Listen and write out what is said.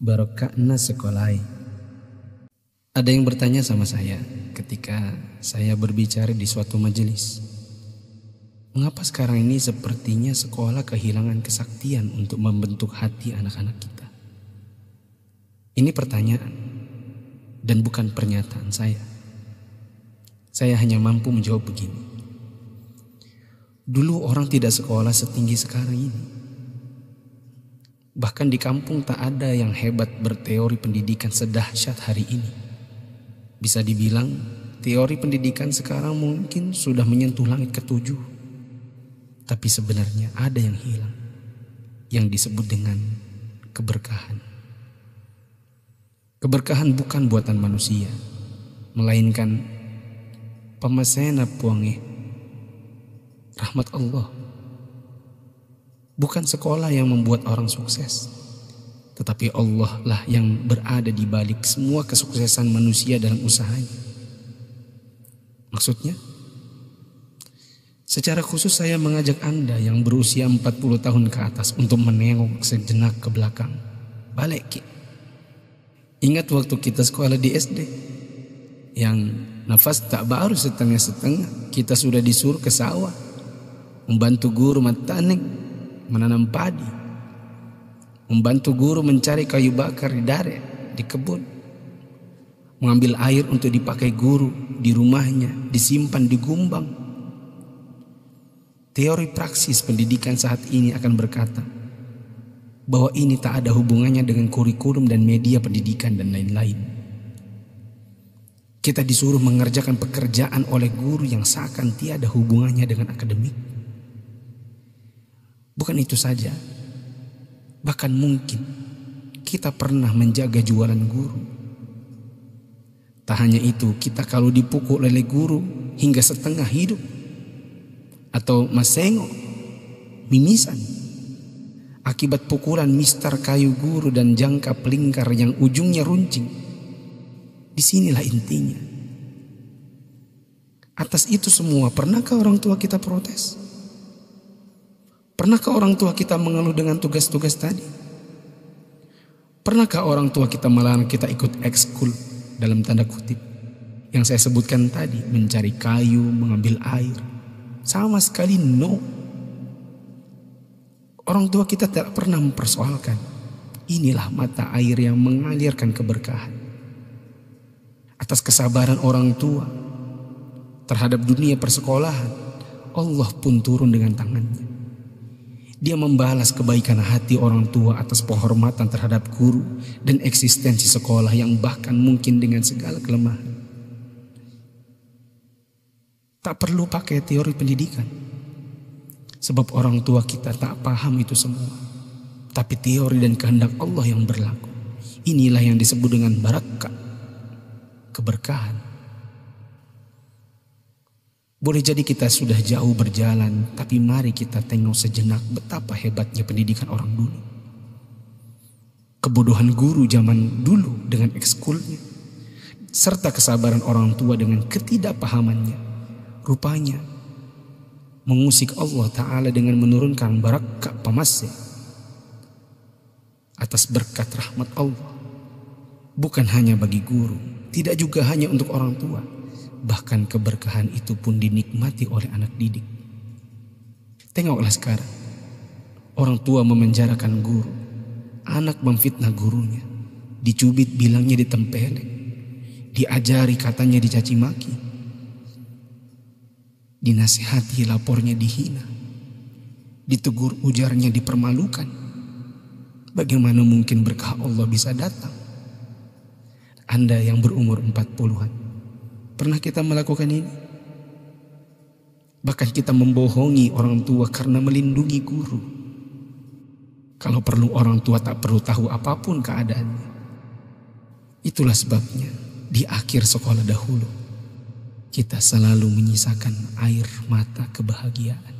Barokahna sekolai. Ada yang bertanya sama saya ketika saya berbicara di suatu majelis. Mengapa sekarang ini sepertinya sekolah kehilangan kesaktian untuk membentuk hati anak-anak kita? Ini pertanyaan dan bukan pernyataan saya. Saya hanya mampu menjawab begini. Dulu orang tidak sekolah setinggi sekarang ini. Bahkan di kampung tak ada yang hebat berteori pendidikan sedahsyat hari ini. Bisa dibilang teori pendidikan sekarang mungkin sudah menyentuh langit ketujuh. Tapi sebenarnya ada yang hilang, yang disebut dengan keberkahan. Keberkahan bukan buatan manusia, melainkan pemasena puange, rahmat Allah. Bukan sekolah yang membuat orang sukses, tetapi Allah lah yang berada di balik semua kesuksesan manusia dalam usahanya. Maksudnya, secara khusus saya mengajak Anda yang berusia 40 tahun ke atas untuk menengok sejenak ke belakang. Balik ki. Ingat waktu kita sekolah di SD, yang nafas tak baru setengah-setengah, kita sudah disuruh ke sawah, membantu guru matanik menanam padi, membantu guru mencari kayu bakar di dare, di kebun, mengambil air untuk dipakai guru di rumahnya, disimpan di gumbang. Teori praksis pendidikan saat ini akan berkata bahwa ini tak ada hubungannya dengan kurikulum dan media pendidikan dan lain-lain. Kita disuruh mengerjakan pekerjaan oleh guru yang seakan tiada hubungannya dengan akademik. Bukan itu saja, bahkan mungkin kita pernah menjaga jualan guru. Tak hanya itu, kita kalau dipukul oleh guru hingga setengah hidup, atau masengok, mimisan, akibat pukulan mistar kayu guru dan jangka pelingkar yang ujungnya runcing. Disinilah intinya. Atas itu semua, pernahkah orang tua kita protes? Pernahkah orang tua kita mengeluh dengan tugas-tugas tadi? Pernahkah orang tua kita melarang kita ikut ekskul dalam tanda kutip yang saya sebutkan tadi, mencari kayu, mengambil air? Sama sekali no. Orang tua kita tidak pernah mempersoalkan. Inilah mata air yang mengalirkan keberkahan. Atas kesabaran orang tua terhadap dunia persekolahan, Allah pun turun dengan tangannya. Dia membalas kebaikan hati orang tua atas penghormatan terhadap guru dan eksistensi sekolah yang bahkan mungkin dengan segala kelemahan. Tak perlu pakai teori pendidikan, sebab orang tua kita tak paham itu semua. Tapi teori dan kehendak Allah yang berlaku. Inilah yang disebut dengan barakah, keberkahan. Boleh jadi kita sudah jauh berjalan, tapi mari kita tengok sejenak betapa hebatnya pendidikan orang dulu. Kebodohan guru zaman dulu dengan ekskulnya, serta kesabaran orang tua dengan ketidakpahamannya, rupanya mengusik Allah Ta'ala dengan menurunkan barakah pamasya atas berkat rahmat Allah. Bukan hanya bagi guru, tidak juga hanya untuk orang tua. Bahkan keberkahan itu pun dinikmati oleh anak didik. Tengoklah sekarang, orang tua memenjarakan guru, anak memfitnah gurunya, dicubit bilangnya ditempeleng, diajari katanya dicaci maki, dinasihati lapornya dihina, ditegur ujarnya dipermalukan. Bagaimana mungkin berkah Allah bisa datang? Anda yang berumur 40-an, pernah kita melakukan ini? Bahkan kita membohongi orang tua karena melindungi guru. Kalau perlu orang tua tak perlu tahu apapun keadaannya. Itulah sebabnya di akhir sekolah dahulu kita selalu menyisakan air mata kebahagiaan.